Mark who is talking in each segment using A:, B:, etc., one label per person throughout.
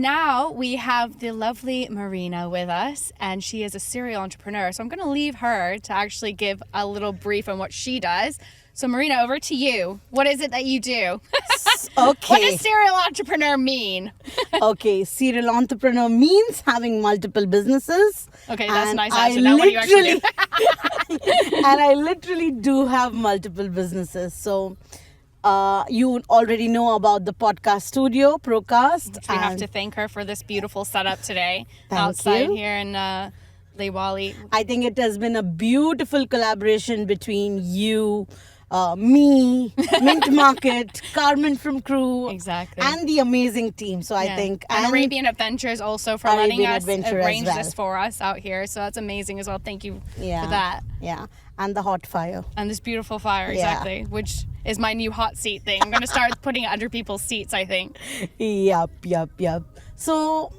A: now we have the lovely Marina with us, and she is a serial entrepreneur. So I'm going to leave her to actually give a little brief on what she does. So Marina, over to you. What is it that you do?
B: Okay.
A: What does serial entrepreneur mean?
B: Okay, serial entrepreneur means having multiple businesses.
A: Okay, that's a nice answer. Now what do you actually do?
B: And I literally do have multiple businesses. So you already know about the podcast studio, Procast.
A: We have to thank her for this beautiful setup today
B: Thank
A: outside
B: you.
A: here in Lewali.
B: I think it has been a beautiful collaboration between you, me, Mint Market, Carmen from Crew,
A: Exactly.
B: and the amazing team. So I think
A: and Arabian Adventures also for letting
B: Arabian
A: us
B: Adventure as
A: arrange
B: well.
A: this for us out here. So that's amazing as well. Thank you
B: Yeah.
A: for that.
B: Yeah, and the hot fire.
A: And this beautiful fire,
B: Yeah.
A: exactly, which is my new hot seat thing. I'm going to start putting it under people's seats, I think.
B: Yup. So,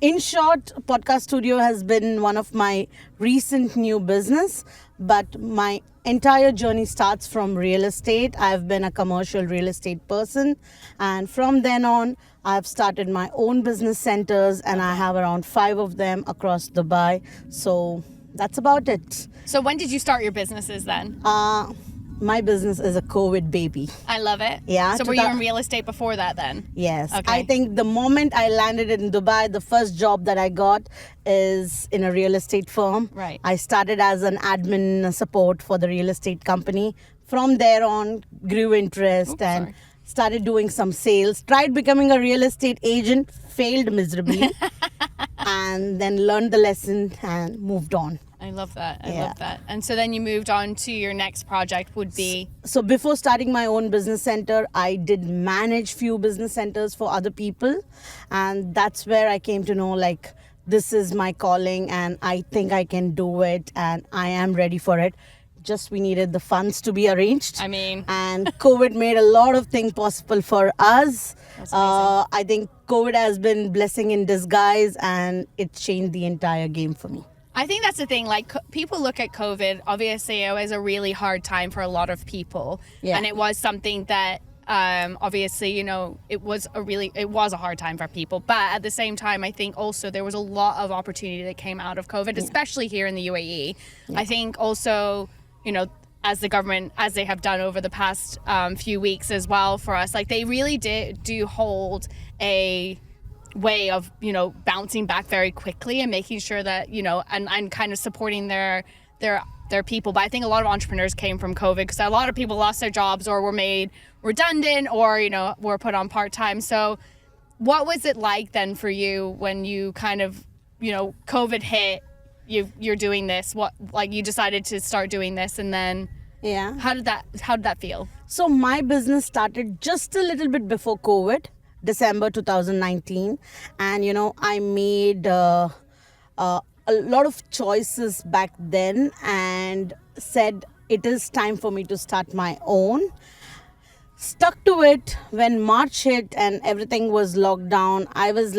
B: in short, Podcast Studio has been one of my recent new business, but my entire journey starts from real estate. I've been a commercial real estate person, and from then on, I've started my own business centers, and I have around 5 of them across Dubai. So, that's about it.
A: So when did you start your businesses then?
B: My business is a COVID baby.
A: I love it.
B: Yeah,
A: So were you in real estate before that then?
B: Yes.
A: Okay.
B: I think the moment I landed in Dubai, the first job that I got is in a real estate firm.
A: Right.
B: I started as an admin support for the real estate company. From there on, grew interest and
A: sorry.
B: started doing some sales. Tried becoming a real estate agent, failed miserably, and then learned the lesson and moved on.
A: I love that. I
B: Yeah.
A: love that. And so then you moved on to your next project would be...
B: So before starting my own business center, I did manage few business centers for other people. And that's where I came to know like, this is my calling and I think I can do it and I am ready for it. Just we needed the funds to be arranged.
A: I mean...
B: And COVID made a lot of things possible for us.
A: That's amazing.
B: I think COVID has been blessing in disguise and it changed the entire game for me.
A: I think that's the thing. Like, people look at COVID, obviously, it was a really hard time for a lot of people.
B: Yeah.
A: And it was something that, obviously, you know, it was a hard time for people. But at the same time, I think also there was a lot of opportunity that came out of COVID, especially here in the UAE. Yeah. I think also, you know, as the government, as they have done over the past few weeks as well for us, like they really do hold a way of, you know, bouncing back very quickly and making sure that, you know, and kind of supporting their people. But I think a lot of entrepreneurs came from COVID because a lot of people lost their jobs or were made redundant or, you know, were put on part-time. So what was it like then for you when you kind of, you know, COVID hit, you're doing this, what, like you decided to start doing this, and then how did that feel? So
B: my business started just a little bit before COVID, December 2019, and you know, I made a lot of choices back then and said it is time for me to start my own. Stuck to it. When March hit and everything was locked down, I was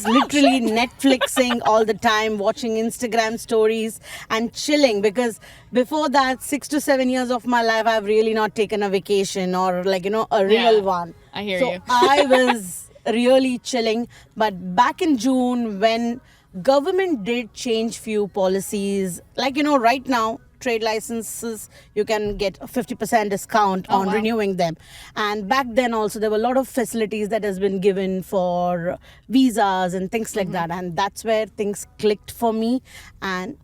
B: literally Netflixing all the time, watching Instagram stories and chilling, because before that 6 to 7 years of my life I've really not taken a vacation or like, you know, a real one.
A: I hear
B: you. So I was really chilling. But back in June, when government did change few policies, like, you know, right now trade licenses, you can get a 50% discount on renewing them. And back then also there were a lot of facilities that has been given for visas and things like that. And that's where things clicked for me. And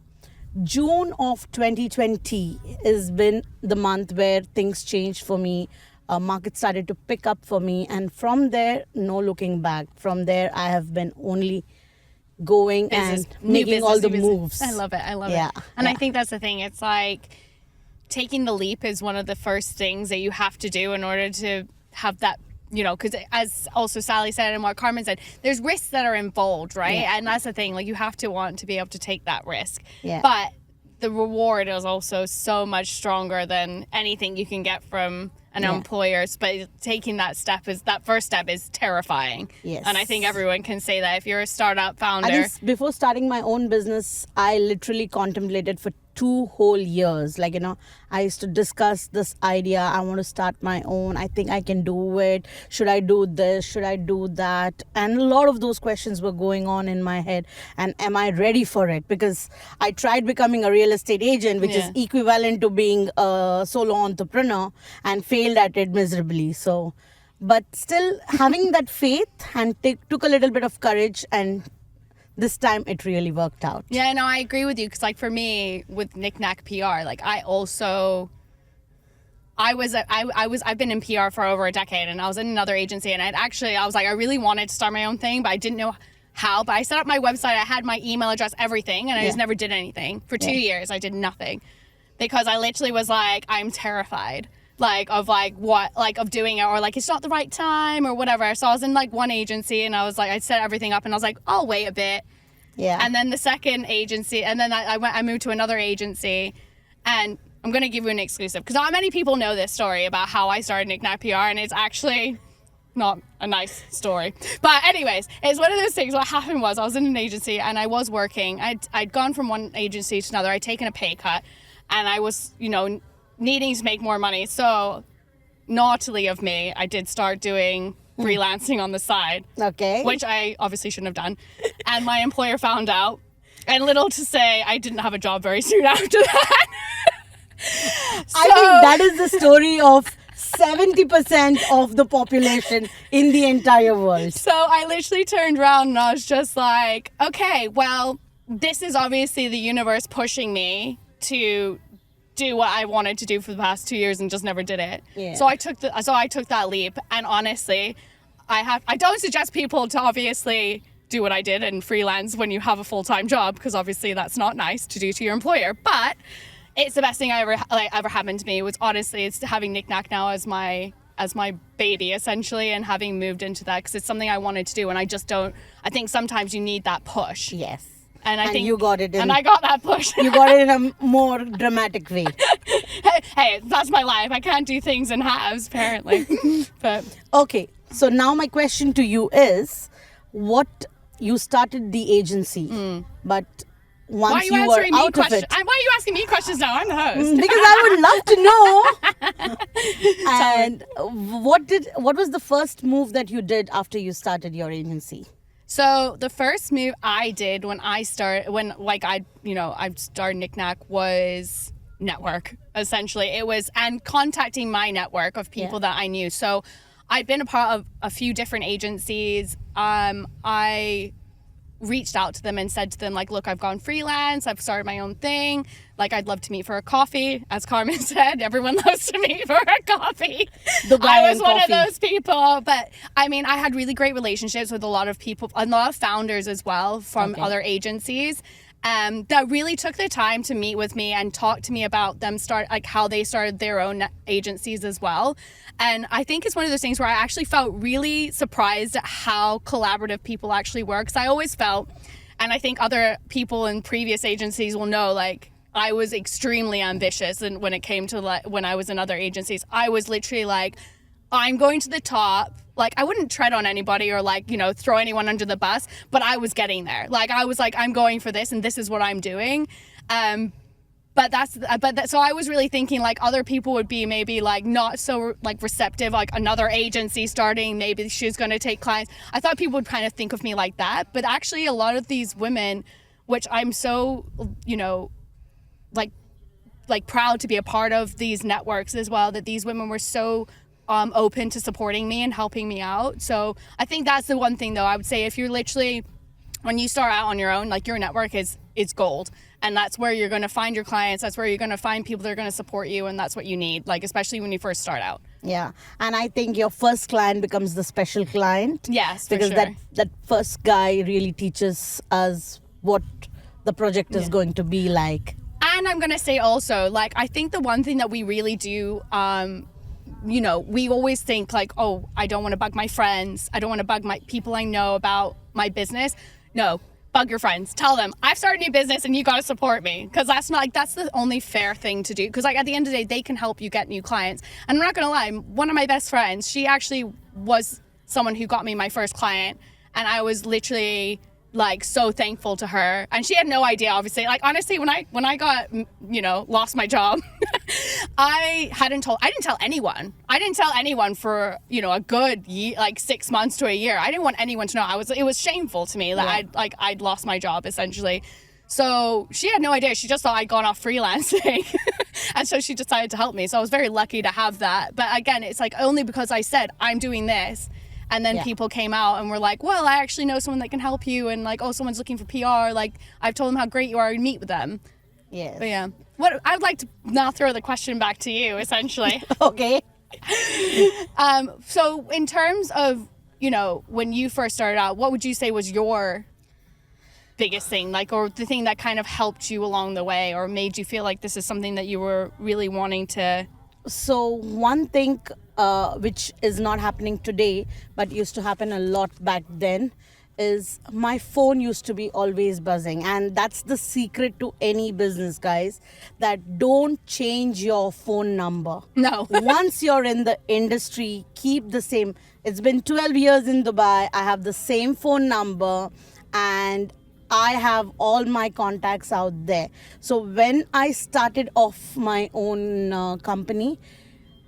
B: June of 2020 has been the month where things changed for me. Market started to pick up for me. And from there, no looking back. From there, I have been only going and making all the moves.
A: I love it. And I think that's the thing. It's like taking the leap is one of the first things that you have to do in order to have that, you know, because as also Sally said and what Carmen said, there's risks that are involved, right? And that's the thing, like you have to want to be able to take that risk. But the reward is also so much stronger than anything you can get from an employer. But taking that first step is terrifying. And I think everyone can say that if you're a startup founder.
B: I think before starting my own business, I literally contemplated for 2 whole years. Like, I used to discuss this idea. I want to start my own. I think I can do it. Should I do this? Should I do that? And a lot of those questions were going on in my head. And am I ready for it? Because I tried becoming a real estate agent, which is equivalent to being a solo entrepreneur, and failed at it miserably. So, but still having that faith and took a little bit of courage, and this time it really worked out.
A: Yeah, no, I agree with you, because like for me with Knick-Knack PR, like I've been in PR for over a decade, and I was in another agency, and I was like, I really wanted to start my own thing, but I didn't know how. But I set up my website, I had my email address, everything, and I just never did anything. For 2 years, I did nothing, because I literally was like, I'm terrified. Of doing it, or like it's not the right time or whatever. So I was in like one agency, and I was like, I set everything up, and I was like, I'll wait a bit.
B: Yeah.
A: And then the second agency, and then I moved to another agency, and I'm going to give you an exclusive, because not many people know this story about how I started Knick-Knack PR, and it's actually not a nice story. But anyways, it's one of those things. What happened was I was in an agency, and I was working. I'd gone from one agency to another. I'd taken a pay cut, and I was, needing to make more money. So naughtily of me, I did start doing freelancing on the side.
B: Okay.
A: Which I obviously shouldn't have done. And my employer found out. And little to say, I didn't have a job very soon after that.
B: I think that is the story of 70% of the population in the entire world.
A: So I literally turned around, and I was just like, okay, well, this is obviously the universe pushing me to do what I wanted to do for the past 2 years and just never did it.
B: Yeah.
A: So I took that leap, and honestly, I don't suggest people to obviously do what I did and freelance when you have a full-time job, because obviously that's not nice to do to your employer. But it's the best thing ever happened to me. It's having Knick-Knack now as my baby, essentially, and having moved into that, because it's something I wanted to do, and I think sometimes you need that push.
B: Yes.
A: And I think
B: you got it.
A: And I got that push.
B: You got it in a more dramatic way.
A: Hey, that's my life. I can't do things in halves, apparently. But
B: okay, so now my question to you is, you started the agency, but once you were out of it.
A: Why are you asking me questions now? I'm the host.
B: Because I would love to know. And what was the first move that you did after you started your agency?
A: So the first move I did when I started Knick-Knack was network, essentially. It was, and contacting my network of people that I knew. So I'd been a part of a few different agencies. I reached out to them and said to them, like, look, I've gone freelance. I've started my own thing. Like, I'd love to meet for a coffee. As Carmen said, everyone loves to meet for a coffee. I was one of those people. But, I mean, I had really great relationships with a lot of people, a lot of founders as well from other agencies. That really took the time to meet with me and talk to me about how they started their own agencies as well. And I think it's one of those things where I actually felt really surprised at how collaborative people actually work. Because I always felt, and I think other people in previous agencies will know, like, I was extremely ambitious. And when it came to when I was in other agencies, I was literally like, I'm going to the top. Like, I wouldn't tread on anybody or throw anyone under the bus, but I was getting there. Like, I was like, I'm going for this, and this is what I'm doing. So I was really thinking, like, other people would be maybe like not so like receptive, like another agency starting, maybe she's going to take clients. I thought people would kind of think of me like that, but actually a lot of these women, which I'm so, like proud to be a part of these networks as well, that these women were so open to supporting me and helping me out. So I think that's the one thing, though. I would say if you're literally, when you start out on your own, like, your network is gold. And that's where you're going to find your clients. That's where you're going to find people that are going to support you. And that's what you need, like, especially when you first start out.
B: Yeah. And I think your first client becomes the special client.
A: Yes,
B: because
A: for sure.
B: that first guy really teaches us what the project is going to be like.
A: And I'm going to say also, like, I think the one thing that we really do, we always think like, oh, I don't want to bug my friends. I don't want to bug my people I know about my business. No, bug your friends. Tell them, I've started a new business and you got to support me. Because that's the only fair thing to do. Because, like, at the end of the day, they can help you get new clients. And I'm not going to lie, one of my best friends, she actually was someone who got me my first client. And I was literally like so thankful to her, and she had no idea, obviously. Like, honestly, when I got, lost my job, I didn't tell anyone. I didn't tell anyone for a good year, like 6 months to a year. I didn't want anyone to know. It was shameful to me that I'd lost my job, essentially. So she had no idea. She just thought I'd gone off freelancing. And so she decided to help me. So I was very lucky to have that. But again, it's like only because I said I'm doing this. And then people came out and were like, well, I actually know someone that can help you. And like, oh, someone's looking for PR. Like, I've told them how great you are and meet with them.
B: Yes.
A: But yeah. I'd like to now throw the question back to you, essentially.
B: Okay.
A: So in terms of, when you first started out, what would you say was your biggest thing, like, or the thing that kind of helped you along the way or made you feel like this is something that you were really wanting to?
B: So one thing which is not happening today, but used to happen a lot back then, is my phone used to be always buzzing. And that's the secret to any business, guys, that don't change your phone number.
A: No.
B: Once you're in the industry, keep the same. It's been 12 years in Dubai. I have the same phone number and I have all my contacts out there. So when I started off my own company,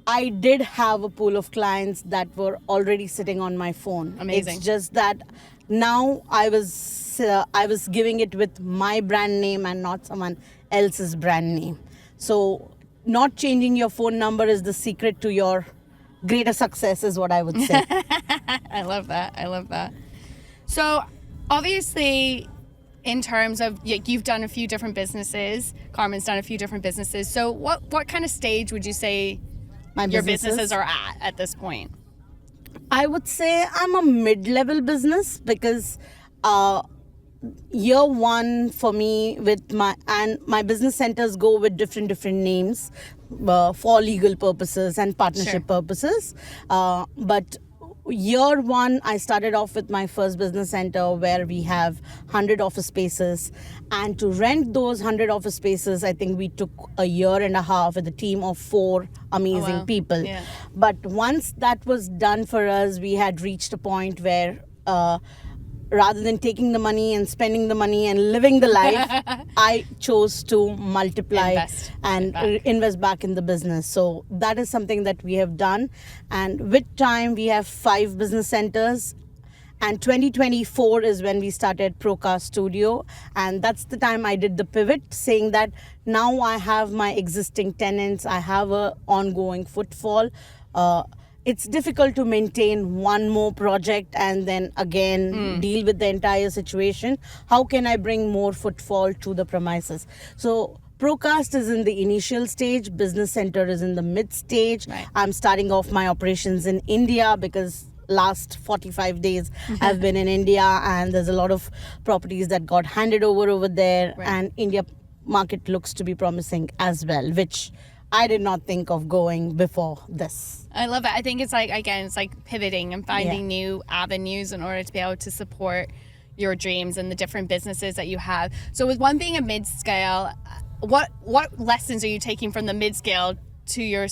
B: I did have a pool of clients that were already sitting on my phone.
A: Amazing.
B: It's just that now I was giving it with my brand name and not someone else's brand name. So not changing your phone number is the secret to your greater success, is what I would say.
A: I love that. So obviously, in terms of, you've done a few different businesses, Carmen's done a few different businesses. So what kind of stage would you say your businesses are at this point?
B: I would say I'm a mid-level business because year one for me with my business centers go with different names for legal purposes and partnership purposes. But year one, I started off with my first business center where we have 100 office spaces. And to rent those 100 office spaces, I think we took a year and a half with a team of 4 amazing people.
A: Yeah.
B: But once that was done for us, we had reached a point where rather than taking the money and spending the money and living the life, I chose to multiply and invest back in the business. So that is something that we have done. And with time, we have 5 business centers. And 2024 is when we started Procast Studio. And that's the time I did the pivot, saying that now I have my existing tenants. I have a ongoing footfall. It's difficult to maintain one more project and then again deal with the entire situation. How can I bring more footfall to the premises? So Procast is in the initial stage. Business Center is in the mid stage. Right. I'm starting off my operations in India because last 45 days I've been in India and there's a lot of properties that got handed over there. Right. And India market looks to be promising as well, which I did not think of going before this.
A: I love it. I think it's like pivoting and finding new avenues in order to be able to support your dreams and the different businesses that you have. So with one being a mid-scale, what lessons are you taking from the mid-scale to your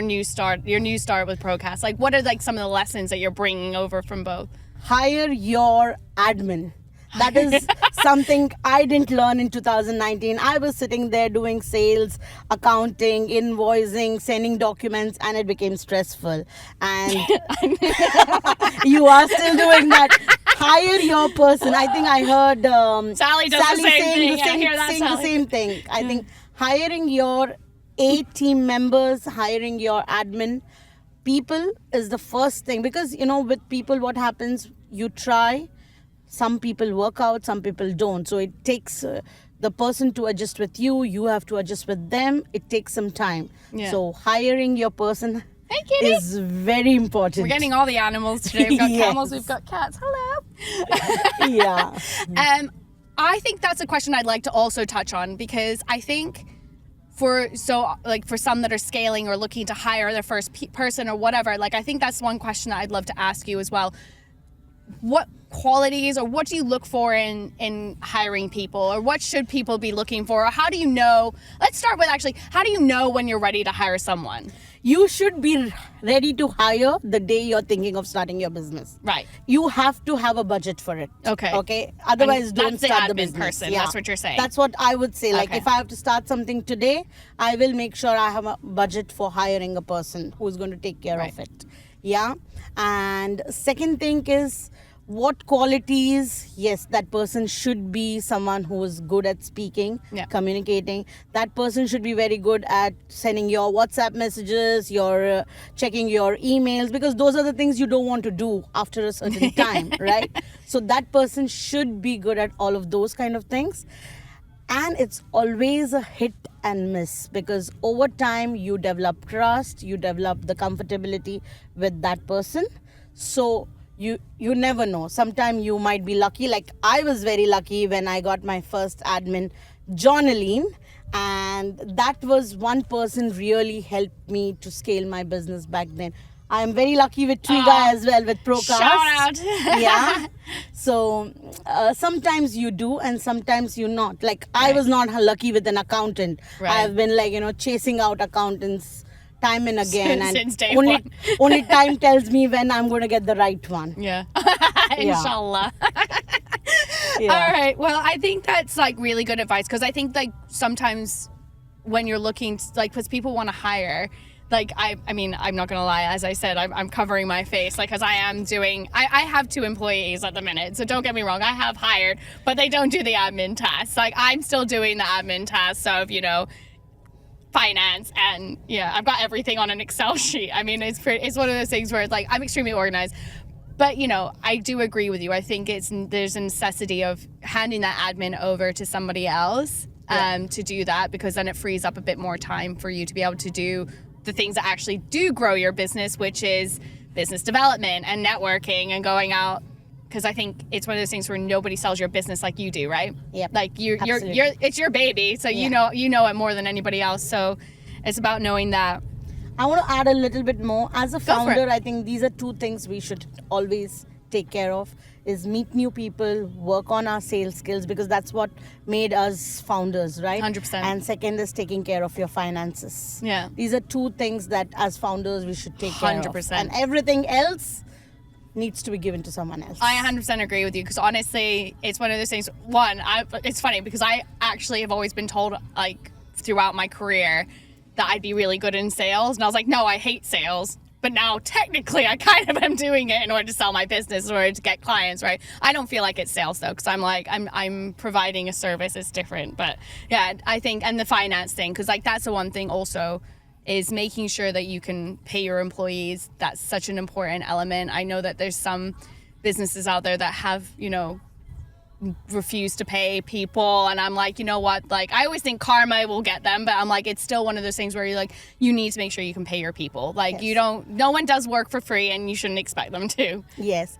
A: new start with Procast? Like, what are like some of the lessons that you're bringing over from both?
B: Hire your admin. That is something I didn't learn in 2019. I was sitting there doing sales, accounting, invoicing, sending documents, and it became stressful. And you are still doing that. Hire your person. I think I heard
A: Sally saying
B: the same thing. I think hiring your 8 team members, hiring your admin people is the first thing. Because, with people, what happens, you try. Some people work out, some people don't. So it takes the person to adjust with you. You have to adjust with them. It takes some time. Yeah. So hiring your person is very important.
A: We're getting all the animals today. We've got camels, we've got cats. Hello.
B: Yeah.
A: I think that's a question I'd like to also touch on, because I think for some that are scaling or looking to hire their first person or whatever, I think that's one question that I'd love to ask you as well. what qualities or what do you look for in hiring people, or what should people be looking for, or how do you know, let's start with actually, how do you know when you're ready to hire someone?
B: You should be ready to hire the day you're thinking of starting your business.
A: Right.
B: You have to have a budget for it.
A: Okay.
B: Otherwise,
A: And
B: don't
A: that's the
B: start the
A: admin
B: business.
A: person. That's what you're saying.
B: That's what I would say. Like,
A: Okay.
B: if I have to start something today, I will make sure I have a budget for hiring a person who's going to take care of it. Yeah. And second thing is, what qualities? Yes, that person should be someone who is good at speaking, communicating. That person should be very good at sending your WhatsApp messages, your checking your emails, because those are the things you don't want to do after a certain time, right? So that person should be good at all of those kind of things. And it's always a hit and miss, because over time you develop trust, you develop the comfortability with that person. So you never know. Sometimes you might be lucky. Like, I was very lucky when I got my first admin, Jonaline, and that was one person really helped me to scale my business back then. I'm very lucky with Twiga as well, with Procast.
A: Shout out.
B: Yeah. So sometimes you do and sometimes you not. Like, I was not lucky with an accountant.
A: Right.
B: I've been like, chasing out accountants time and again, and
A: Since day
B: only
A: one.
B: only time tells me when I'm going to get the right one.
A: Yeah. Inshallah.
B: Yeah.
A: All right. Well, I think that's like really good advice, because I think like sometimes when you're looking, like, because people want to hire, like, I mean, I'm not going to lie. As I said, I'm covering my face, like, because I have 2 employees at the minute. So don't get me wrong. I have hired, but they don't do the admin tasks. Like, I'm still doing the admin tasks of, finance, and I've got everything on an Excel sheet. I mean, it's one of those things where it's like, I'm extremely organized. But, I do agree with you. I think there's a necessity of handing that admin over to somebody else to do that, because then it frees up a bit more time for you to be able to do the things that actually do grow your business, which is business development and networking and going out. Because I think it's one of those things where nobody sells your business like you do, right?
B: Yep.
A: Like you're it's your baby, so you know it more than anybody else. So it's about knowing that.
B: I want to add a little bit more. As a founder, I think these are 2 things we should always take care of: is meet new people, work on our sales skills, because that's what made us founders, right?
A: 100%.
B: And second is taking care of your finances.
A: Yeah.
B: These are 2 things that as founders we should take care of.
A: 100%.
B: And everything else needs to be given to someone else.
A: I 100% agree with you, because honestly, it's one of those things. One, it's funny because I actually have always been told, like, throughout my career that I'd be really good in sales, and I was like, no, I hate sales. But now technically I kind of am doing it in order to sell my business, in order to get clients, right? I don't feel like it's sales though, because I'm providing a service. It's different. But yeah, I think, and the finance thing, because like that's the one thing also, is making sure that you can pay your employees. That's such an important element. I know that there's some businesses out there that have, refuse to pay people, and I'm like, you know what, like, I always think karma will get them, but I'm like, it's still one of those things where you're like, you need to make sure you can pay your people. Like, no one does work for free, and you shouldn't expect them to.
B: Yes.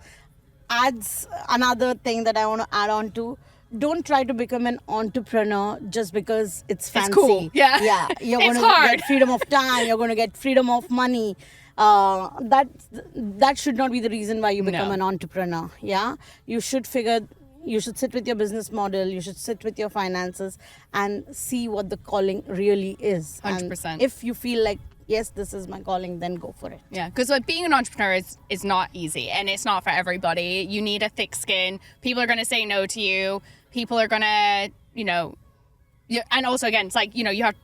B: Adds another thing that I want to add on to: don't try to become an entrepreneur just because it's fancy.
A: It's cool. Yeah.
B: Yeah. You're
A: It's
B: going to
A: hard.
B: get freedom of time. You're going to get freedom of money. That should not be the reason why you become an entrepreneur. Yeah. You should sit with your business model. You should sit with your finances and see what the calling really is.
A: 100%.
B: And if you feel like, yes, this is my calling, then go for it.
A: Yeah, because like being an entrepreneur is not easy, and it's not for everybody. You need a thick skin. People are going to say no to you. People are going to, and also again, it's like, you have,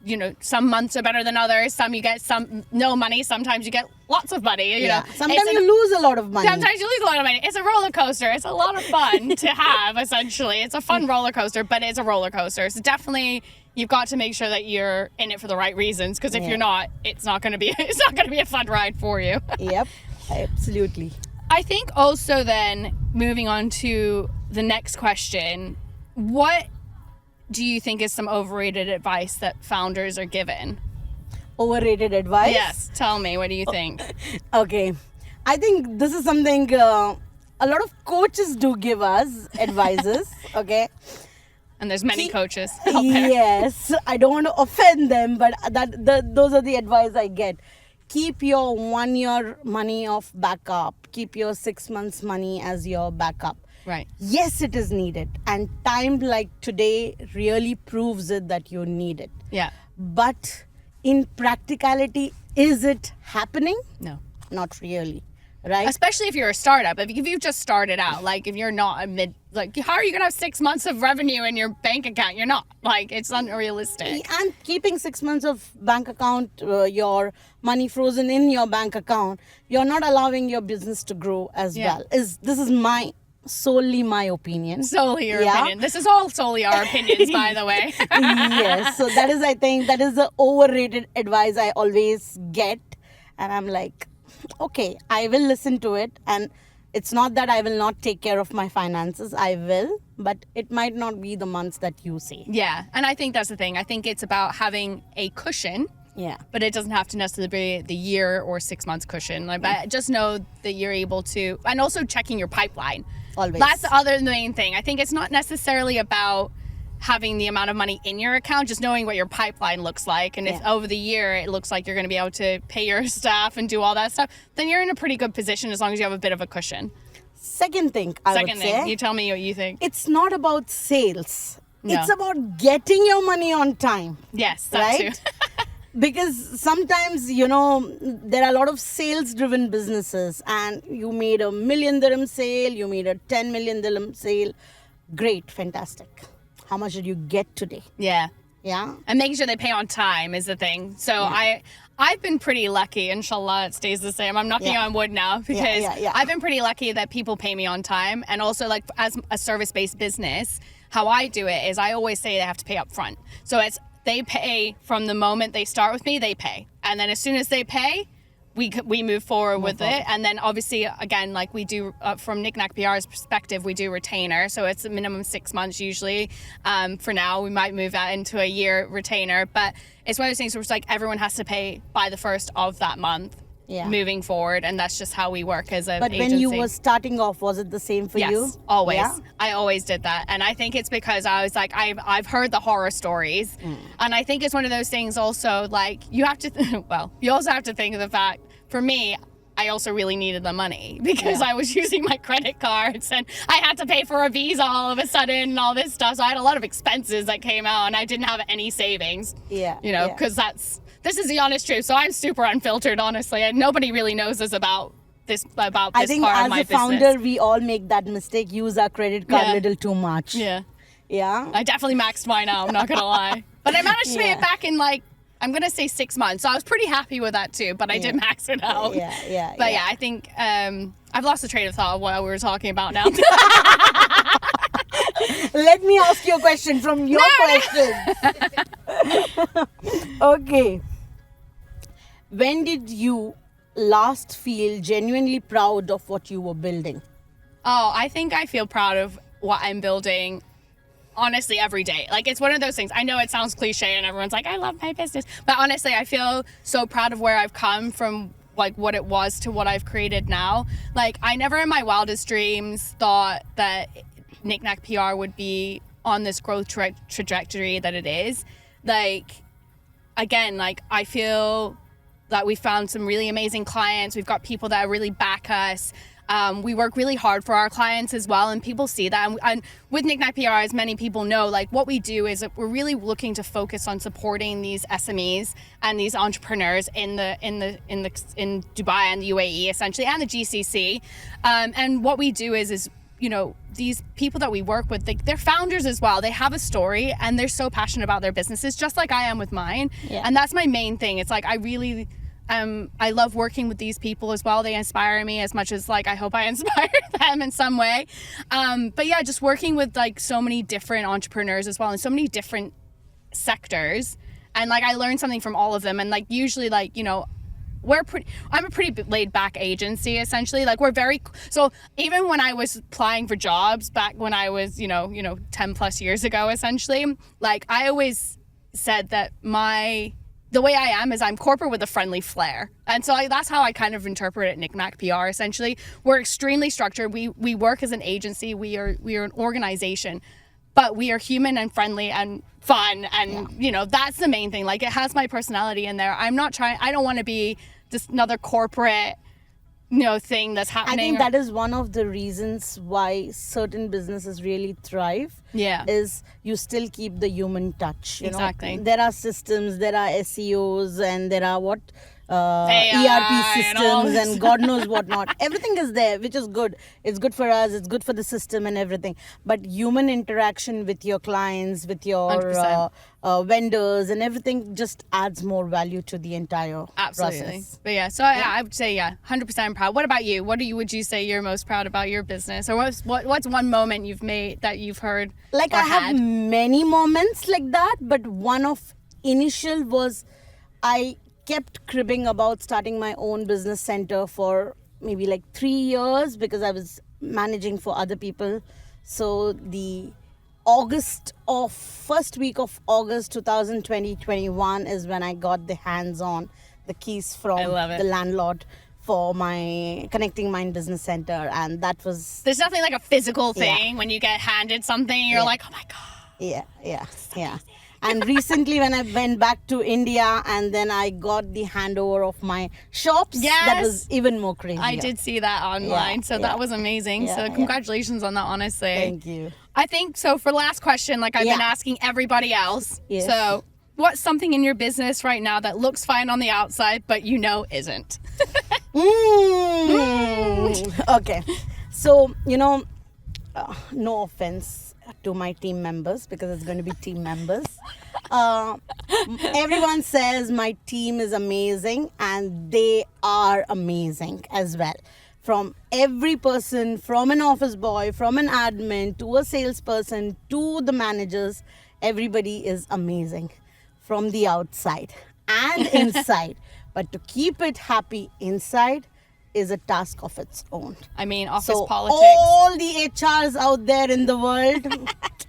A: some months are better than others. Some you get no money. Sometimes you get lots of money. You know,
B: sometimes you lose a lot of money.
A: Sometimes you lose a lot of money. It's a roller coaster. It's a lot of fun to have. Essentially, it's a fun roller coaster, but it's a roller coaster. So definitely, you've got to make sure that you're in it for the right reasons. Because if you're not, it's not going to be a fun ride for you.
B: Yep, absolutely.
A: I think also then moving on to the next question, what do you think is some overrated advice that founders are given?
B: Overrated advice?
A: Yes. Tell me, what do you think?
B: Okay. I think this is something a lot of coaches do give us advices. Okay.
A: And there's many coaches out there.
B: Yes. I don't want to offend them, but those are the advice I get. keep your 1 year money of backup, keep your 6 months money as your backup.
A: Right.
B: Yes, it is needed, and time like today really proves it that you need it.
A: Yeah.
B: But in practicality, is it happening?
A: No.
B: Not really, right?
A: Especially if you're a startup. If you've just started out, like if you're not how are you going to have 6 months of revenue in your bank account? You're not. Like, it's unrealistic.
B: And keeping 6 months of bank account, your money frozen in your bank account, you're not allowing your business to grow as well. This is solely my opinion.
A: Solely your opinion. This is all solely our opinions, by the way.
B: Yes. So that is, I think, that is the overrated advice I always get. And I'm like, okay, I will listen to it. And it's not that I will not take care of my finances. I will. But it might not be the months that you say.
A: Yeah. And I think that's the thing. I think it's about having a cushion.
B: Yeah.
A: But it doesn't have to necessarily be the year or 6 months cushion. Like, but just know that you're able to, and also checking your pipeline.
B: Always.
A: That's the main thing. I think it's not necessarily about having the amount of money in your account, just knowing what your pipeline looks like. And if over the year it looks like you're going to be able to pay your staff and do all that stuff, then you're in a pretty good position as long as you have a bit of a cushion.
B: Second thing, I would say.
A: You tell me what you think.
B: It's not about sales.
A: No.
B: It's about getting your money on time.
A: Yes, that
B: right?
A: too.
B: Because sometimes, there are a lot of sales-driven businesses, and you made a $1 million sale, you made a $10 million sale. Great, fantastic. How much did you get today?
A: Yeah.
B: Yeah.
A: And making sure they pay on time is the thing. So I've been pretty lucky. Inshallah, it stays the same. I'm knocking on wood now because I've been pretty lucky that people pay me on time. And also, like, as a service-based business, how I do it is I always say they have to pay up front. So they pay from the moment they start with me, they pay. And then as soon as they pay, we move forward with it. And then obviously, again, like we do from Knick-Knack PR's perspective, we do retainer. So it's a minimum 6 months usually. For now, we might move that into a year retainer. But it's one of those things where it's like everyone has to pay by the first of that month moving forward. And that's just how we work as an agency.
B: But when you were starting off, was it the same for you?
A: Yes, always.
B: Yeah?
A: I always did that. And I think it's because I was like, I've heard the horror stories. And I think it's one of those things also, like, you have to, you also have to think of the fact, for me, I also really needed the money because I was using my credit cards and I had to pay for a visa all of a sudden and all this stuff. So I had a lot of expenses that came out and I didn't have any savings.
B: Yeah.
A: Because this is the honest truth. So I'm super unfiltered, honestly, and nobody really knows this about this part of my business.
B: I think as a founder, we all make that mistake, use our credit card a little too much.
A: Yeah.
B: Yeah.
A: I definitely maxed mine out, I'm not going to lie. But I managed to pay it back in, like, I'm going to say 6 months. So I was pretty happy with that too, but I did max it out.
B: Yeah.
A: But I think I've lost the train of thought of what we were talking about now.
B: Let me ask you a question from your question. Okay. When did you last feel genuinely proud of what you were building?
A: Oh, I think I feel proud of what I'm building, honestly, every day. Like, it's one of those things. I know it sounds cliche and everyone's like, I love my business. But honestly, I feel so proud of where I've come from, like, what it was to what I've created now. Like, I never in my wildest dreams thought that Knick-Knack PR would be on this growth trajectory that it is. Like, again, like, I feel that we found some really amazing clients. We've got people that really back us. We work really hard for our clients as well, and people see that. And with Knick-Knack PR, as many people know, like, what we do is we're really looking to focus on supporting these SMEs and these entrepreneurs in Dubai and the UAE essentially, and the GCC. And what we do is these people that we work with, they're founders as well. They have a story and they're so passionate about their businesses, just like I am with mine. Yeah. And that's my main thing. It's like, I really, I love working with these people as well. They inspire me as much as, like, I hope I inspire them in some way. But yeah, just working with, like, so many different entrepreneurs as well, and so many different sectors. And, like, I learned something from all of them. And, like, usually, like, I'm a pretty laid back agency, essentially. Like, so even when I was applying for jobs back when I was, 10 plus years ago, essentially, like, I always said that the way I am is I'm corporate with a friendly flair. And so that's how I kind of interpret it, Knick-Knack PR, essentially. We're extremely structured. We work as an agency. We are an organization, but we are human and friendly and fun. And, that's the main thing. Like, it has my personality in there. I don't want to be just another corporate, thing that's
B: I
A: happening.
B: think that is one of the reasons why certain businesses really thrive.
A: Yeah.
B: Is you still keep the human touch.
A: Exactly.
B: There are systems, there are SEOs, and there are
A: AI
B: ERP
A: and all
B: systems
A: this.
B: and God knows what not. Everything is there, which is good. It's good for us. It's good for the system and everything. But human interaction with your clients, with your
A: 100%.
B: vendors and everything just adds more value to the entire
A: Absolutely.
B: process.
A: But yeah, so I would say 100% proud. What about you? Would you say you're most proud about your business, or what's one moment you've made that you've heard?
B: Like
A: or
B: I have
A: had?
B: many moments like that, but one of initial was I kept cribbing about starting my own business center for maybe like 3 years because I was managing for other people. So the first week of August 2020-21 is when I got the hands on the keys from
A: I love it.
B: the landlord for my Connecting Mind Business Center, and that was
A: There's nothing like a physical thing when you get handed something. You're like, oh my god.
B: yeah. And recently when I went back to India and then I got the handover of my shops, that
A: Yes.
B: was even more crazy.
A: I did see that online, so that was amazing.
B: Yeah,
A: So
B: yeah.
A: congratulations on that, honestly.
B: Thank you.
A: I think so. For last question, like I've been
B: Yeah.
A: asking everybody else.
B: Yes.
A: So, what's something in your business right now that looks fine on the outside, but isn't?
B: Okay. So, no offense to my team members because it's going to be team members. Everyone says my team is amazing and they are amazing as well. From every person, from an office boy, from an admin to a salesperson to the managers, everybody is amazing from the outside and inside. But to keep it happy inside is a task of its own.
A: I mean, office
B: So
A: politics.
B: all the HRs out there in the world,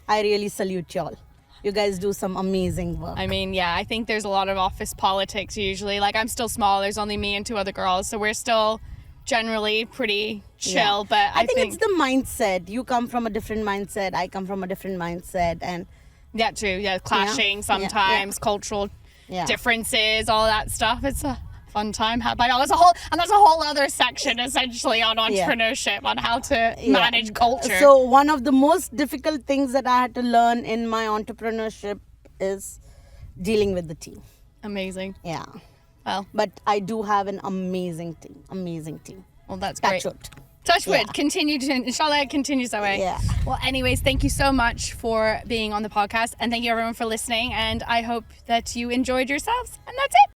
B: I really salute y'all. You guys do some amazing work.
A: I mean, yeah, I think there's a lot of office politics usually. Like, I'm still small. There's only me and 2 other girls, so we're still generally pretty chill.
B: Yeah.
A: But I
B: think it's the mindset. You come from a different mindset. I come from a different mindset, and
A: yeah, true. Yeah, clashing
B: Yeah.
A: sometimes, cultural
B: Yeah.
A: differences, all that stuff. It's a fun time. There's a whole other section essentially on entrepreneurship, on how to manage culture.
B: So one of the most difficult things that I had to learn in my entrepreneurship is dealing with the team.
A: Amazing.
B: Yeah.
A: Well,
B: But I do have an amazing team.
A: well, that's great.
B: Touch wood.
A: Touch wood.
B: Yeah.
A: Inshallah, it continues that way.
B: Yeah.
A: Well, anyways, thank you so much for being on the podcast, and thank you everyone for listening. And I hope that you enjoyed yourselves. And that's it.